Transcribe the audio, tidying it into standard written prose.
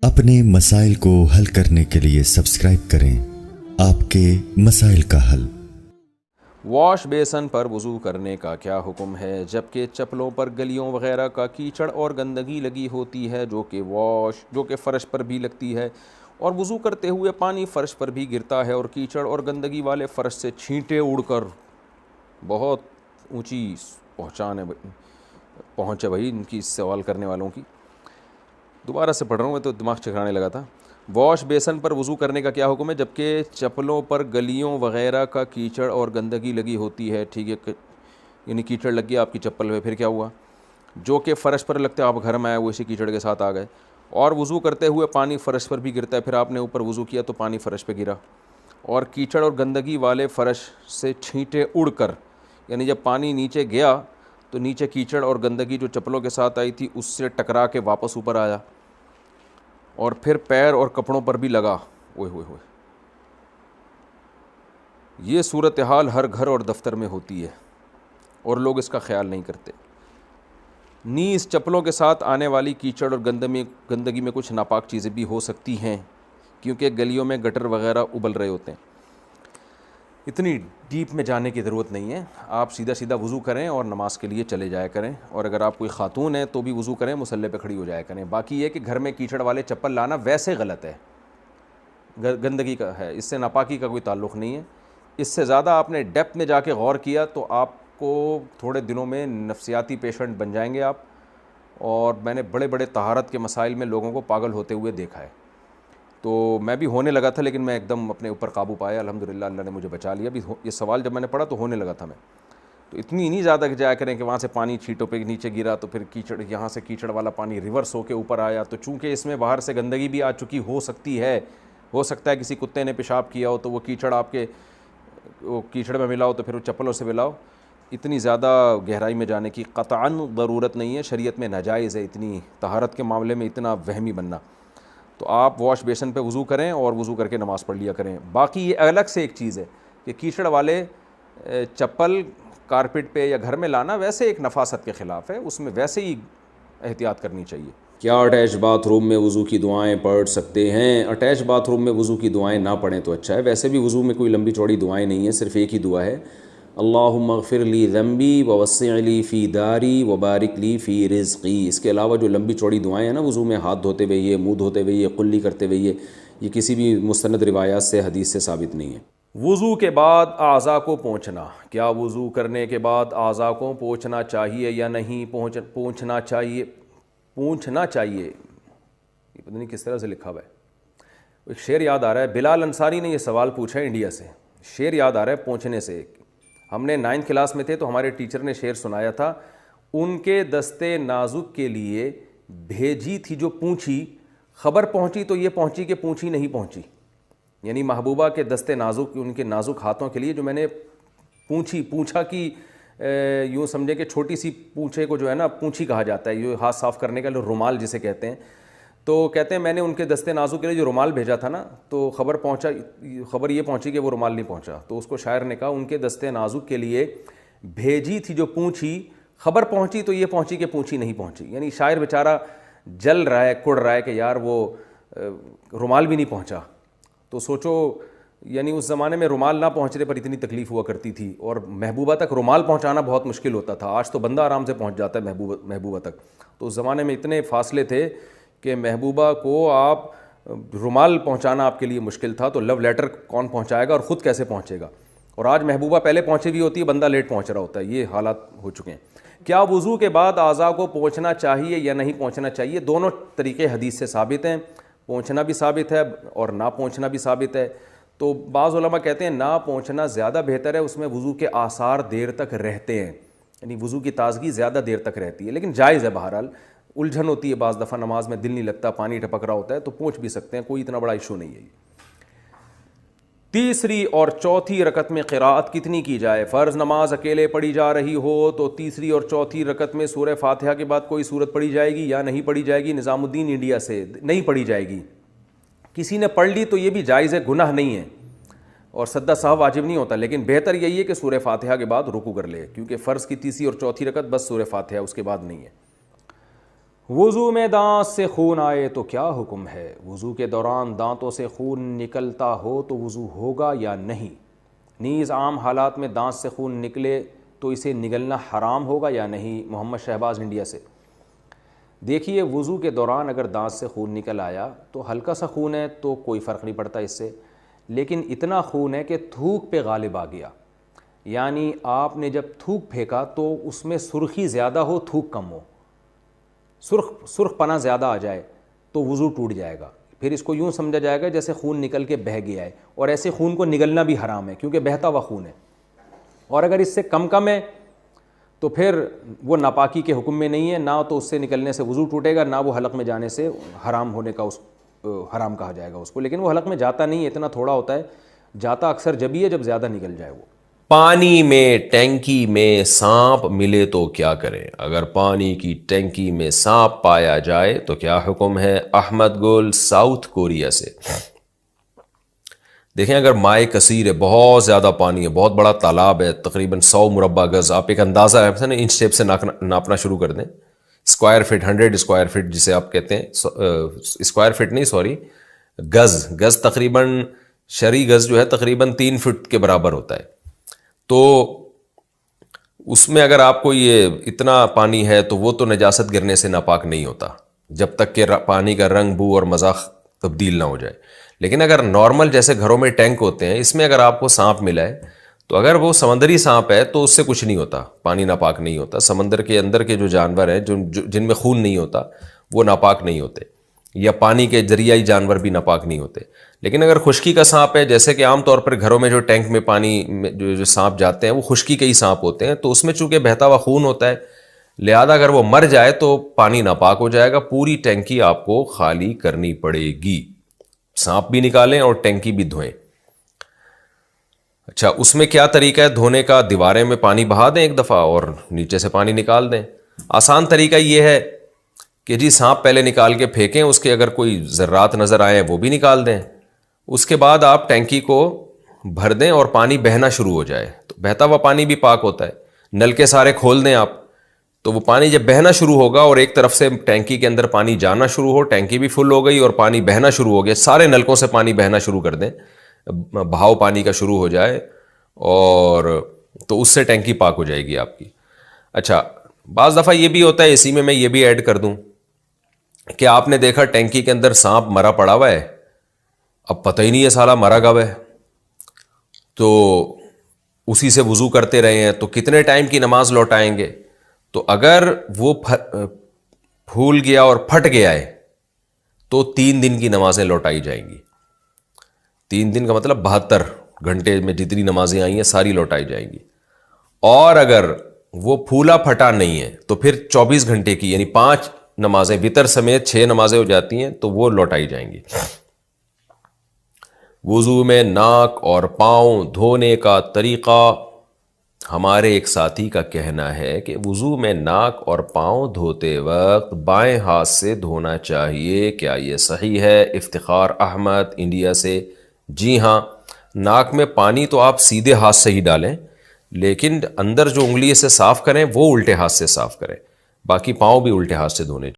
اپنے مسائل کو حل کرنے کے لیے سبسکرائب کریں آپ کے مسائل کا حل۔ واش بیسن پر وضو کرنے کا کیا حکم ہے جبکہ چپلوں پر گلیوں وغیرہ کا کیچڑ اور گندگی لگی ہوتی ہے جو کہ فرش پر بھی لگتی ہے اور وضو کرتے ہوئے پانی فرش پر بھی گرتا ہے اور کیچڑ اور گندگی والے فرش سے چھینٹے اڑ کر بہت اونچی پہنچے بھائی ان کی سوال کرنے والوں کی۔ دوبارہ سے پڑھ رہا ہوں، میں تو دماغ چکرانے لگا تھا۔ واش بیسن پر وضو کرنے کا کیا حکم ہے جبکہ چپلوں پر گلیوں وغیرہ کا کیچڑ اور گندگی لگی ہوتی ہے، ٹھیک ہے، یعنی کیچڑ لگ گیا آپ کی چپل پہ، پھر کیا ہوا؟ جو کہ فرش پر لگتے آپ گھر میں آئے وہ اسی کیچڑ کے ساتھ آ گئے، اور وضو کرتے ہوئے پانی فرش پر بھی گرتا ہے، پھر آپ نے اوپر وضو کیا تو پانی فرش پہ گرا، اور کیچڑ اور گندگی والے فرش سے چھینٹے اڑ کر، یعنی جب پانی نیچے گیا تو نیچے کیچڑ اور گندگی جو چپلوں کے ساتھ آئی تھی اس سے ٹکرا کے واپس اوپر آیا، اور پھر پیر اور کپڑوں پر بھی لگا۔ اوئے ہوئے ہوئے، یہ صورتحال ہر گھر اور دفتر میں ہوتی ہے اور لوگ اس کا خیال نہیں کرتے۔ نیز چپلوں کے ساتھ آنے والی کیچڑ اور گندگی میں کچھ ناپاک چیزیں بھی ہو سکتی ہیں کیونکہ گلیوں میں گٹر وغیرہ ابل رہے ہوتے ہیں۔ اتنی ڈیپ میں جانے کی ضرورت نہیں ہے، آپ سیدھا سیدھا وضو کریں اور نماز کے لیے چلے جایا کریں، اور اگر آپ کوئی خاتون ہیں تو بھی وضو کریں، مصلی پہ کھڑی ہو جایا کریں۔ باقی یہ کہ گھر میں کیچڑ والے چپل لانا ویسے غلط ہے، گندگی کا ہے، اس سے ناپاکی کا کوئی تعلق نہیں ہے۔ اس سے زیادہ آپ نے ڈیپتھ میں جا کے غور کیا تو آپ کو تھوڑے دنوں میں نفسیاتی پیشنٹ بن جائیں گے آپ، اور میں نے بڑے بڑے طہارت کے مسائل میں لوگوں کو پاگل ہوتے ہوئے دیکھا ہے، تو میں بھی ہونے لگا تھا لیکن میں ایک دم اپنے اوپر قابو پایا، الحمدللہ اللہ نے مجھے بچا لیا۔ ابھی یہ سوال جب میں نے پڑھا تو ہونے لگا تھا میں، تو اتنی نہیں زیادہ کہ جایا کریں کہ وہاں سے پانی چھینٹوں پہ نیچے گرا تو پھر کیچڑ، یہاں سے کیچڑ والا پانی ریورس ہو کے اوپر آیا، تو چونکہ اس میں باہر سے گندگی بھی آ چکی ہو سکتی ہے، ہو سکتا ہے کسی کتے نے پیشاب کیا ہو تو وہ کیچڑ آپ کے کیچڑ میں ملا ہو تو پھر وہ چپلوں سے ملاؤ۔ اتنی زیادہ گہرائی میں جانے کی قطعاً ضرورت نہیں ہے، شریعت میں ناجائز ہے اتنی طہارت کے معاملے میں اتنا وہمی بننا۔ تو آپ واش بیسن پہ وضو کریں اور وضو کر کے نماز پڑھ لیا کریں۔ باقی یہ الگ سے ایک چیز ہے کہ کیچڑ والے چپل کارپیٹ پہ یا گھر میں لانا ویسے ایک نفاست کے خلاف ہے، اس میں ویسے ہی احتیاط کرنی چاہیے۔ کیا اٹیچ باتھ روم میں وضو کی دعائیں پڑھ سکتے ہیں؟ اٹیچ باتھ روم میں وضو کی دعائیں نہ پڑھیں تو اچھا ہے، ویسے بھی وضو میں کوئی لمبی چوڑی دعائیں نہیں ہیں، صرف ایک ہی دعا ہے، اللہم اغفر لی ذنبی ووسع لی فی داری وبارک لی فی رزقی۔ اس کے علاوہ جو لمبی چوڑی دعائیں ہیں نا وضو میں، ہاتھ دھوتے ہوئے یہ، منہ دھوتے ہوئے یہ، قلی کرتے ہوئے یہ کسی بھی مستند روایات سے، حدیث سے ثابت نہیں ہے۔ وضو کے بعد اعضاء کو پونچھنا، کیا وضو کرنے کے بعد اعضاء کو پونچھنا چاہیے یا نہیں؟ پونچھنا چاہیے، یہ پتہ نہیں کس طرح سے لکھا ہوا ہے، ایک شعر یاد آ رہا ہے، بلال انصاری نے یہ سوال پوچھا ہے انڈیا سے، شعر یاد آ رہا ہے پونچھنے سے۔ ہم نے 9th کلاس میں تھے تو ہمارے ٹیچر نے شعر سنایا تھا، ان کے دستے نازک کے لیے بھیجی تھی جو پونچھی، خبر پہنچی تو یہ پہنچی کہ پونچھی نہیں پہنچی۔ یعنی محبوبہ کے دستے نازک، ان کے نازک ہاتھوں کے لیے جو میں نے پونچھا کی یوں سمجھے کہ چھوٹی سی پونچھے کو جو ہے نا پونچھی کہا جاتا ہے، یہ ہاتھ صاف کرنے کا رومال جسے کہتے ہیں، تو کہتے ہیں میں نے ان کے دستے نازک کے لیے جو رومال بھیجا تھا نا تو خبر یہ پہنچی کہ وہ رومال نہیں پہنچا، تو اس کو شاعر نے کہا ان کے دستے نازک کے لیے بھیجی تھی جو پونچھی، خبر پہنچی تو یہ پہنچی کہ پونچھی نہیں پہنچی۔ یعنی شاعر بیچارہ جل رہا ہے، کڑ رہا ہے کہ یار وہ رومال بھی نہیں پہنچا۔ تو سوچو، یعنی اس زمانے میں رومال نہ پہنچنے پر اتنی تکلیف ہوا کرتی تھی، اور محبوبہ تک رومال پہنچانا بہت مشکل ہوتا تھا، آج تو بندہ آرام سے پہنچ جاتا ہے محبوبہ تک، تو اس زمانے میں اتنے فاصلے تھے کہ محبوبہ کو آپ رومال پہنچانا آپ کے لیے مشکل تھا، تو لو لیٹر کون پہنچائے گا اور خود کیسے پہنچے گا؟ اور آج محبوبہ پہلے پہنچی ہوئی ہوتی ہے، بندہ لیٹ پہنچ رہا ہوتا ہے، یہ حالات ہو چکے ہیں۔ کیا وضو کے بعد اعضاء کو پونچھنا چاہیے یا نہیں پونچھنا چاہیے؟ دونوں طریقے حدیث سے ثابت ہیں، پونچھنا بھی ثابت ہے اور نہ پونچھنا بھی ثابت ہے۔ تو بعض علماء کہتے ہیں نہ پونچھنا زیادہ بہتر ہے، اس میں وضو کے آثار دیر تک رہتے ہیں، یعنی وضو کی تازگی زیادہ دیر تک رہتی ہے، لیکن جائز ہے، بہرحال الجھن ہوتی ہے بعض دفعہ، نماز میں دل نہیں لگتا، پانی ٹپک رہا ہوتا ہے تو پونچھ بھی سکتے ہیں، کوئی اتنا بڑا ایشو نہیں ہے۔ تیسری اور چوتھی رکعت میں قراءت کتنی کی جائے؟ فرض نماز اکیلے پڑھی جا رہی ہو تو تیسری اور چوتھی رکعت میں سورہ فاتحہ کے بعد کوئی سورت پڑھی جائے گی یا نہیں پڑھی جائے گی؟ نظام الدین انڈیا سے، نہیں پڑھی جائے گی۔ کسی نے پڑھ لی تو یہ بھی جائز ہے، گناہ نہیں ہے، اور سجدہ سہو واجب نہیں ہوتا، لیکن بہتر یہی ہے کہ سورہ فاتحہ کے بعد رکوع کر لے، کیونکہ فرض کی تیسری اور چوتھی رکعت بس سورہ فاتحہ، اس کے بعد نہیں ہے۔ وضو میں دانت سے خون آئے تو کیا حکم ہے؟ وضو کے دوران دانتوں سے خون نکلتا ہو تو وضو ہوگا یا نہیں؟ نیز عام حالات میں دانت سے خون نکلے تو اسے نگلنا حرام ہوگا یا نہیں؟ محمد شہباز انڈیا سے۔ دیکھیے، وضو کے دوران اگر دانت سے خون نکل آیا تو ہلکا سا خون ہے تو کوئی فرق نہیں پڑتا اس سے، لیکن اتنا خون ہے کہ تھوک پہ غالب آ گیا، یعنی آپ نے جب تھوک پھینکا تو اس میں سرخی زیادہ ہو، تھوک کم ہو، سرخ پنا زیادہ آ جائے تو وضو ٹوٹ جائے گا۔ پھر اس کو یوں سمجھا جائے گا جیسے خون نکل کے بہہ گیا ہے، اور ایسے خون کو نگلنا بھی حرام ہے کیونکہ بہتا ہوا خون ہے۔ اور اگر اس سے کم ہے تو پھر وہ ناپاکی کے حکم میں نہیں ہے، نہ تو اس سے نکلنے سے وضو ٹوٹے گا، نہ وہ حلق میں جانے سے حرام ہونے کا حرام کہا جائے گا اس کو، لیکن وہ حلق میں جاتا نہیں ہے، اتنا تھوڑا ہوتا ہے، جاتا اکثر جبھی ہے جب زیادہ نکل جائے وہ۔ پانی میں ٹینکی میں سانپ ملے تو کیا کریں؟ اگر پانی کی ٹینکی میں سانپ پایا جائے تو کیا حکم ہے؟ احمد گل ساؤتھ کوریا سے۔ دیکھیں، اگر مائع کثیر ہے، بہت زیادہ پانی ہے، بہت بڑا تالاب ہے، تقریباً 100 مربع گز، آپ ایک اندازہ ہے نا انچ ٹیپ سے ناپنا شروع کر دیں، اسکوائر فٹ، 100 اسکوائر فٹ جسے آپ کہتے ہیں، اسکوائر فٹ نہیں سوری، گز تقریباً، شرعی گز جو ہے تقریباً 3 فٹ کے برابر ہوتا ہے۔ تو اس میں اگر آپ کو یہ اتنا پانی ہے تو وہ تو نجاست گرنے سے ناپاک نہیں ہوتا جب تک کہ پانی کا رنگ، بو اور مذاق تبدیل نہ ہو جائے۔ لیکن اگر نارمل جیسے گھروں میں ٹینک ہوتے ہیں، اس میں اگر آپ کو سانپ ملا ہے تو اگر وہ سمندری سانپ ہے تو اس سے کچھ نہیں ہوتا، پانی ناپاک نہیں ہوتا۔ سمندر کے اندر کے جو جانور ہیں جن میں خون نہیں ہوتا وہ ناپاک نہیں ہوتے، یا پانی کے دریائی جانور بھی ناپاک نہیں ہوتے۔ لیکن اگر خشکی کا سانپ ہے، جیسے کہ عام طور پر گھروں میں جو ٹینک میں پانی میں جو سانپ جاتے ہیں وہ خشکی کے ہی سانپ ہوتے ہیں، تو اس میں چونکہ بہتا ہوا خون ہوتا ہے، لہذا اگر وہ مر جائے تو پانی ناپاک ہو جائے گا، پوری ٹینکی آپ کو خالی کرنی پڑے گی، سانپ بھی نکالیں اور ٹینکی بھی دھوئیں۔ اچھا، اس میں کیا طریقہ ہے دھونے کا؟ دیواریں میں پانی بہا دیں ایک دفعہ اور نیچے سے پانی نکال دیں۔ آسان طریقہ یہ ہے کہ جی سانپ پہلے نکال کے پھینکیں، اس کے اگر کوئی ذرات نظر آئیں وہ بھی نکال دیں، اس کے بعد آپ ٹینکی کو بھر دیں اور پانی بہنا شروع ہو جائے، تو بہتا ہوا پانی بھی پاک ہوتا ہے۔ نل کے سارے کھول دیں آپ، تو وہ پانی جب بہنا شروع ہوگا اور ایک طرف سے ٹینکی کے اندر پانی جانا شروع ہو، ٹینکی بھی فل ہو گئی اور پانی بہنا شروع ہو گیا، سارے نلکوں سے پانی بہنا شروع کر دیں، بہاؤ پانی کا شروع ہو جائے، اور تو اس سے ٹینکی پاک ہو جائے گی آپ کی۔ اچھا، بعض دفعہ یہ بھی ہوتا ہے، اسی میں یہ بھی ایڈ کر دوں کہ آپ نے دیکھا ٹینکی کے اندر سانپ مرا پڑا ہوا ہے، اب پتہ ہی نہیں ہے سالا مرا کب ہے، تو اسی سے وضو کرتے رہے ہیں، تو کتنے ٹائم کی نماز لوٹائیں گے؟ تو اگر وہ پھول گیا اور پھٹ گیا ہے تو 3 دن کی نمازیں لوٹائی جائیں گی۔ 3 دن کا مطلب 72 گھنٹے میں جتنی نمازیں آئی ہیں ساری لوٹائی جائیں گی۔ اور اگر وہ پھولا پھٹا نہیں ہے تو پھر 24 گھنٹے کی، یعنی 5 نمازیں وتر سمیت 6 نمازیں ہو جاتی ہیں تو وہ لوٹائی جائیں گی۔ وضو میں ناک اور پاؤں دھونے کا طریقہ، ہمارے ایک ساتھی کا کہنا ہے کہ وضو میں ناک اور پاؤں دھوتے وقت بائیں ہاتھ سے دھونا چاہیے، کیا یہ صحیح ہے؟ افتخار احمد انڈیا سے۔ جی ہاں، ناک میں پانی تو آپ سیدھے ہاتھ سے ہی ڈالیں، لیکن اندر جو انگلی سے صاف کریں وہ الٹے ہاتھ سے صاف کریں، باقی پاؤں بھی الٹے ہاتھ سے دھونے